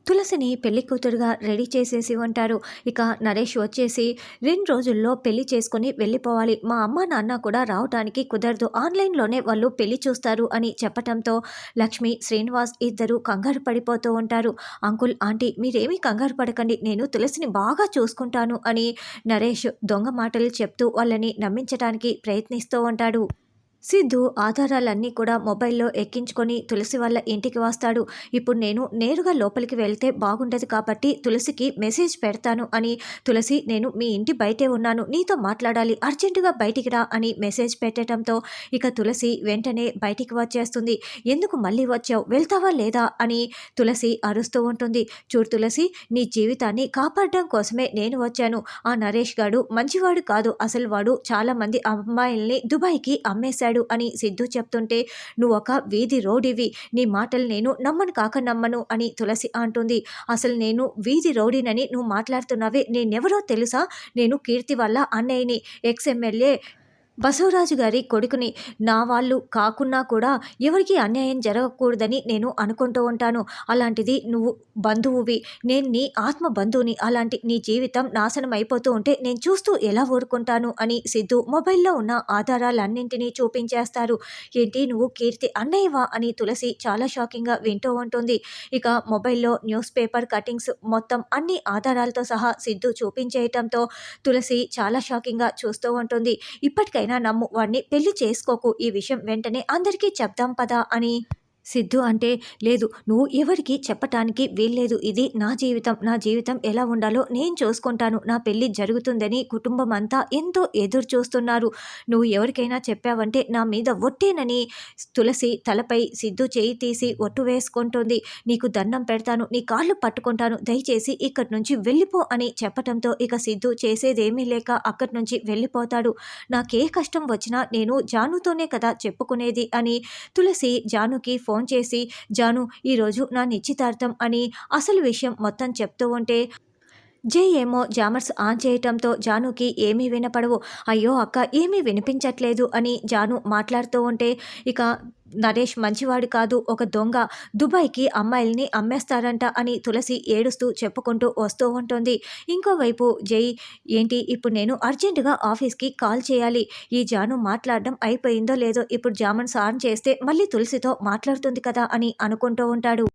తులసిని పెళ్లి కూతురుగా రెడీ చేసేసి ఉంటారు. ఇక నరేష్ వచ్చేసి 2 రోజుల్లో పెళ్లి చేసుకొని వెళ్ళిపోవాలి. మా అమ్మ, నాన్న కూడా రావటానికి కుదరదు. ఆన్‌లైన్‌లోనే వాళ్ళు పెళ్లి చూస్తారు అని చెప్పటంతో లక్ష్మి, శ్రీనివాస్ ఇద్దరు కంగారు పడిపోతూ ఉంటారు. అంకుల్, ఆంటీ మీరేమీ కంగారు పడకండి. నేను తులసిని బాగా చూసుకుంటాను అని నరేష్ దొంగ మాటలు చెప్తూ వాళ్ళని నమ్మించటానికి ప్రయత్నిస్తూ ఉంటాడు. సిద్ధు ఆధారాలన్నీ కూడా మొబైల్లో ఎక్కించుకొని తులసి వాళ్ళ ఇంటికి వస్తాడు. ఇప్పుడు నేను నేరుగా లోపలికి వెళ్తే బాగుండదు కాబట్టి తులసికి మెసేజ్ పెడతాను అని, తులసి నేను మీ ఇంటి బయటే ఉన్నాను, నీతో మాట్లాడాలి, అర్జెంటుగా బయటికి రా అని మెసేజ్ పెట్టడంతో ఇక తులసి వెంటనే బయటికి వచ్చేస్తుంది. ఎందుకు మళ్ళీ వచ్చావు, వెళ్తావా లేదా అని తులసి అరుస్తూ ఉంటుంది. చూడు తులసి, నీ జీవితాన్ని కాపాడడం కోసమే నేను వచ్చాను. ఆ నరేష్ గాడు మంచివాడు కాదు, అసలు వాడు చాలామంది అమ్మాయిల్ని దుబాయ్కి అమ్మేశాడు అని సిద్ధు చెప్తుంటే, నువ్వొక వీధి రౌడీవి, నీ మాటలు నేను నమ్మను కాక నమ్మను అని తులసి అంటుంది. అసలు నేను వీధి రౌడీనని నువ్వు మాట్లాడుతున్నావే, నేనెవరో తెలుసా? నేను కీర్తి వాళ్ళ అన్నయ్యని, ఎక్స్ ఎమ్మెల్యే బసవరాజు గారి కొడుకుని. నా వాళ్ళు కాకున్నా కూడా ఎవరికీ అన్యాయం జరగకూడదని నేను అనుకుంటూ ఉంటాను. అలాంటిది నువ్వు బంధువువి, నేను నీ ఆత్మ బంధువుని. అలాంటి నీ జీవితం నాశనం అయిపోతూ ఉంటే నేను చూస్తూ ఎలా ఊరుకుంటాను అని సిద్ధు మొబైల్లో ఉన్న ఆధారాలన్నింటినీ చూపించేస్తారు. ఏంటి, నువ్వు కీర్తి అన్నయ్యవా అని తులసి చాలా షాకింగ్గా వింటూ ఉంటుంది. ఇక మొబైల్లో న్యూస్ పేపర్ కటింగ్స్ మొత్తం అన్ని ఆధారాలతో సహా సిద్ధు చూపించేయటంతో తులసి చాలా షాకింగ్గా చూస్తూ ఉంటుంది. ఇప్పటికైనా నమ్ము, వాడిని పెళ్లి చేసుకోకు, ఈ విషయం వెంటనే అందరికీ చెప్దాం పదా అని సిద్ధు అంటే, లేదు, నువ్వు ఎవరికి చెప్పటానికి వీల్లేదు, ఇది నా జీవితం, నా జీవితం ఎలా ఉండాలో నేను చూసుకుంటాను, నా పెళ్ళి జరుగుతుందని కుటుంబం అంతా ఎంతో ఎదురు చూస్తున్నారు, నువ్వు ఎవరికైనా చెప్పావంటే నా మీద ఒట్టేనని తులసి తలపై సిద్ధు చేయి తీసి ఒట్టు వేసుకుంటుంది. నీకు దండం పెడతాను, నీ కాళ్ళు పట్టుకుంటాను, దయచేసి ఇక్కడి నుంచి వెళ్ళిపో అని చెప్పటంతో ఇక సిద్ధు చేసేదేమీ లేక అక్కడి నుంచి వెళ్ళిపోతాడు. నాకే కష్టం వచ్చినా నేను జానుతోనే కదా చెప్పుకునేది అని తులసి జానుకి ఫోన్ చేసి, జాను ఈరోజు నా నిశ్చితార్థం అని అసలు విషయం మొత్తం చెప్తూ ఉంటే జై ఏమో జామర్స్ ఆన్ చేయటంతో జానుకి ఏమీ వినపడవు. అయ్యో అక్క, ఏమీ వినిపించట్లేదు అని జాను మాట్లాడుతూ ఉంటే ఇక నరేష్ మంచివాడు కాదు, ఒక దొంగ, దుబాయ్కి అమ్మాయిల్ని అమ్మేస్తారంట అని తులసి ఏడుస్తూ చెప్పుకుంటూ వస్తూ ఉంటుంది. ఇంకోవైపు జై, ఏంటి ఇప్పుడు నేను అర్జెంటుగా ఆఫీస్కి కాల్ చేయాలి, ఈ జాను మాట్లాడడం అయిపోయిందో లేదో, ఇప్పుడు జామన్స్ ఆన్ చేస్తే మళ్ళీ తులసితో మాట్లాడుతుంది కదా అని అనుకుంటూ ఉంటాడు.